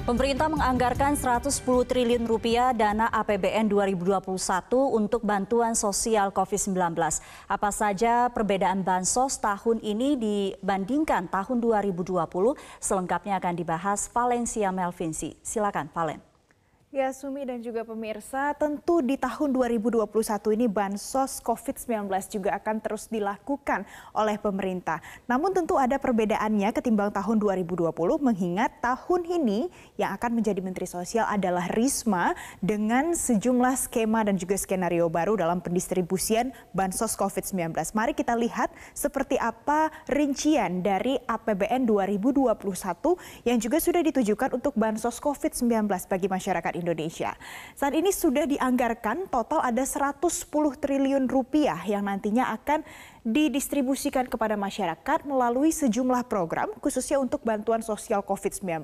Pemerintah menganggarkan 110 triliun rupiah dana APBN 2021 untuk bantuan sosial COVID-19. Apa saja perbedaan bansos tahun ini dibandingkan tahun 2020? Selengkapnya akan dibahas Valencia Melvinsi. Silakan, Valen. Ya, Sumi dan juga pemirsa, tentu di tahun 2021 ini bansos COVID-19 juga akan terus dilakukan oleh pemerintah. Namun tentu ada perbedaannya ketimbang tahun 2020 mengingat tahun ini yang akan menjadi Menteri Sosial adalah Risma dengan sejumlah skema dan juga skenario baru dalam pendistribusian bansos COVID-19. Mari kita lihat seperti apa rincian dari APBN 2021 yang juga sudah ditujukan untuk bansos COVID-19 bagi masyarakat Indonesia. Saat ini sudah dianggarkan total ada 110 triliun rupiah yang nantinya akan didistribusikan kepada masyarakat melalui sejumlah program khususnya untuk bantuan sosial COVID-19.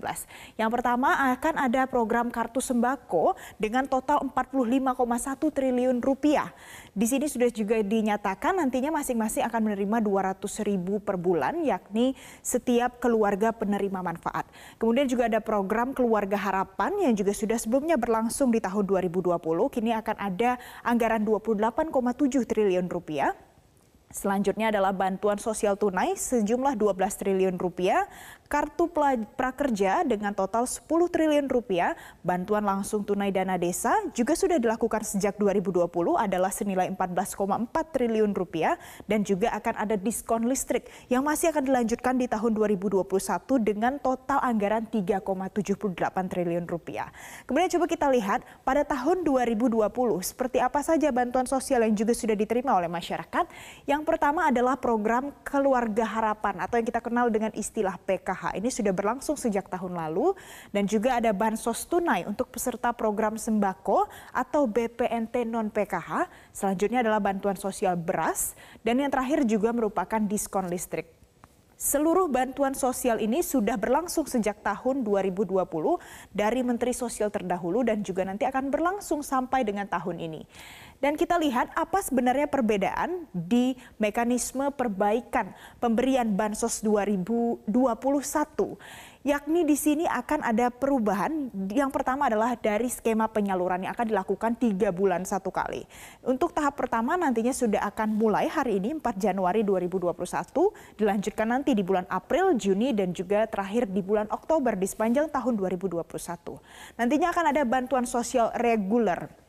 Yang pertama akan ada program kartu sembako dengan total 45,1 triliun rupiah. Di sini sudah juga dinyatakan nantinya masing-masing akan menerima 200.000 per bulan, yakni setiap keluarga penerima manfaat. Kemudian juga ada program Keluarga Harapan yang juga sudah sebelumnya berlangsung di tahun 2020. Kini akan ada anggaran 28,7 triliun rupiah. Selanjutnya adalah bantuan sosial tunai sejumlah 12 triliun rupiah, kartu prakerja dengan total 10 triliun rupiah, bantuan langsung tunai dana desa juga sudah dilakukan sejak 2020 adalah senilai 14,4 triliun rupiah dan juga akan ada diskon listrik yang masih akan dilanjutkan di tahun 2021 dengan total anggaran 3,78 triliun rupiah. Kemudian coba kita lihat pada tahun 2020 seperti apa saja bantuan sosial yang juga sudah diterima oleh masyarakat. Yang pertama adalah program Keluarga Harapan atau yang kita kenal dengan istilah PKH. Ini sudah berlangsung sejak tahun lalu dan juga ada bansos tunai untuk peserta program sembako atau BPNT non-PKH. Selanjutnya adalah bantuan sosial beras dan yang terakhir juga merupakan diskon listrik. Seluruh bantuan sosial ini sudah berlangsung sejak tahun 2020 dari Menteri Sosial terdahulu dan juga nanti akan berlangsung sampai dengan tahun ini. Dan kita lihat apa sebenarnya perbedaan di mekanisme perbaikan pemberian bansos 2021. Yakni di sini akan ada perubahan. Yang pertama adalah dari skema penyaluran yang akan dilakukan 3 bulan satu kali. Untuk tahap pertama nantinya sudah akan mulai hari ini 4 Januari 2021, dilanjutkan nanti di bulan April, Juni dan juga terakhir di bulan Oktober di sepanjang tahun 2021. Nantinya akan ada bantuan sosial reguler.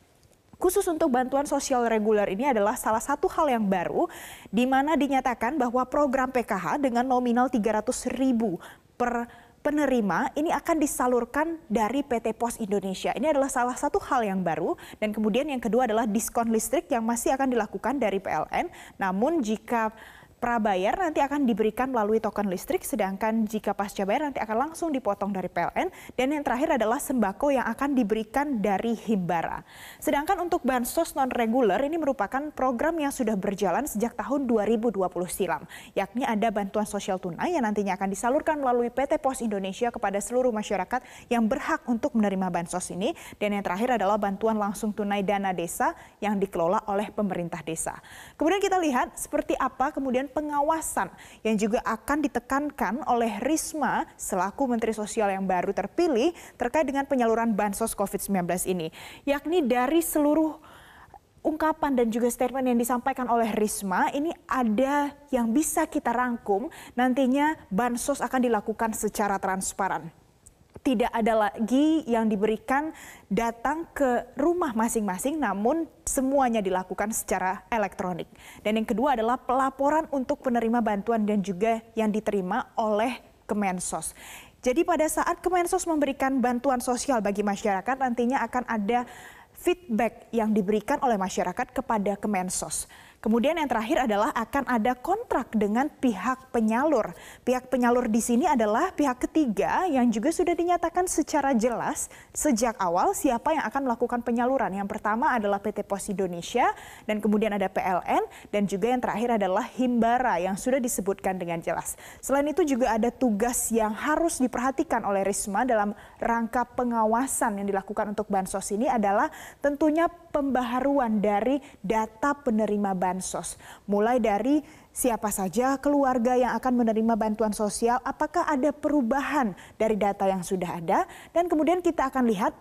Khusus untuk bantuan sosial reguler ini adalah salah satu hal yang baru di mana dinyatakan bahwa program PKH dengan nominal 300.000 per penerima ini akan disalurkan dari PT Pos Indonesia. Ini adalah salah satu hal yang baru dan kemudian yang kedua adalah diskon listrik yang masih akan dilakukan dari PLN. Namun jika prabayar nanti akan diberikan melalui token listrik, sedangkan jika pasca bayar nanti akan langsung dipotong dari PLN. Dan yang terakhir adalah sembako yang akan diberikan dari Himbara. Sedangkan untuk bansos non-reguler ini merupakan program yang sudah berjalan sejak tahun 2020 silam. Yakni ada bantuan sosial tunai yang nantinya akan disalurkan melalui PT Pos Indonesia kepada seluruh masyarakat yang berhak untuk menerima bansos ini. Dan yang terakhir adalah bantuan langsung tunai dana desa yang dikelola oleh pemerintah desa. Kemudian kita lihat seperti apa kemudian pengawasan yang juga akan ditekankan oleh Risma selaku Menteri Sosial yang baru terpilih terkait dengan penyaluran bansos COVID-19 ini. Yakni dari seluruh ungkapan dan juga statement yang disampaikan oleh Risma ini ada yang bisa kita rangkum nantinya bansos akan dilakukan secara transparan. Tidak ada lagi yang diberikan datang ke rumah masing-masing, namun semuanya dilakukan secara elektronik. Dan yang kedua adalah pelaporan untuk penerima bantuan dan juga yang diterima oleh Kemensos. Jadi pada saat Kemensos memberikan bantuan sosial bagi masyarakat, nantinya akan ada feedback yang diberikan oleh masyarakat kepada Kemensos. Kemudian yang terakhir adalah akan ada kontrak dengan pihak penyalur. Pihak penyalur di sini adalah pihak ketiga yang juga sudah dinyatakan secara jelas sejak awal siapa yang akan melakukan penyaluran. Yang pertama adalah PT Pos Indonesia dan kemudian ada PLN dan juga yang terakhir adalah Himbara yang sudah disebutkan dengan jelas. Selain itu juga ada tugas yang harus diperhatikan oleh Risma dalam rangka pengawasan yang dilakukan untuk bansos ini adalah tentunya pembaharuan dari data penerima bansos bansos. Mulai dari siapa saja keluarga yang akan menerima bantuan sosial, apakah ada perubahan dari data yang sudah ada, dan kemudian kita akan lihat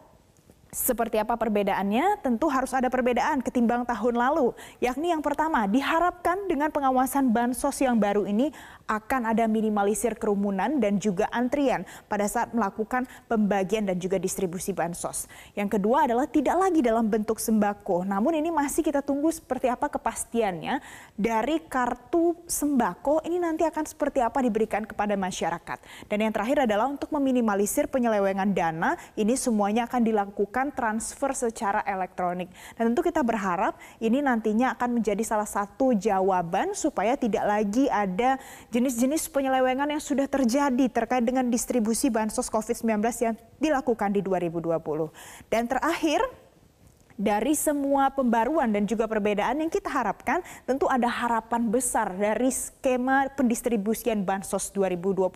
seperti apa perbedaannya. Tentu harus ada perbedaan ketimbang tahun lalu. Yakni yang pertama, diharapkan dengan pengawasan bansos yang baru ini akan ada minimalisir kerumunan dan juga antrian pada saat melakukan pembagian dan juga distribusi bansos. Yang kedua adalah tidak lagi dalam bentuk sembako. Namun ini masih kita tunggu seperti apa kepastiannya dari kartu sembako ini nanti akan seperti apa diberikan kepada masyarakat. Dan yang terakhir adalah untuk meminimalisir penyelewengan dana, ini semuanya akan dilakukan transfer secara elektronik. Dan tentu kita berharap ini nantinya akan menjadi salah satu jawaban supaya tidak lagi ada jenis-jenis penyelewengan yang sudah terjadi terkait dengan distribusi bansos COVID-19 yang dilakukan di 2020. Dan terakhir, dari semua pembaruan dan juga perbedaan yang kita harapkan, tentu ada harapan besar dari skema pendistribusian Bansos 2021.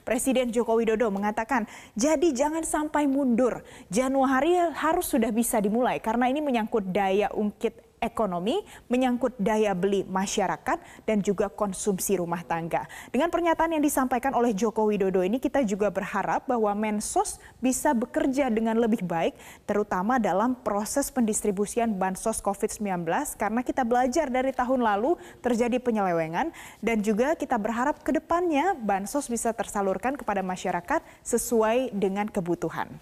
Presiden Joko Widodo mengatakan, jadi jangan sampai mundur. Januari harus sudah bisa dimulai karena ini menyangkut daya ungkit ekonomi, menyangkut daya beli masyarakat dan juga konsumsi rumah tangga. Dengan pernyataan yang disampaikan oleh Joko Widodo ini, kita juga berharap bahwa Mensos bisa bekerja dengan lebih baik, terutama dalam proses pendistribusian bansos COVID-19, karena kita belajar dari tahun lalu terjadi penyelewengan, dan juga kita berharap ke depannya bansos bisa tersalurkan kepada masyarakat sesuai dengan kebutuhan.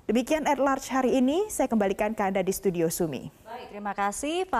Demikian At Large hari ini, saya kembalikan ke Anda di studio Sumi. Baik, terima kasih Pak.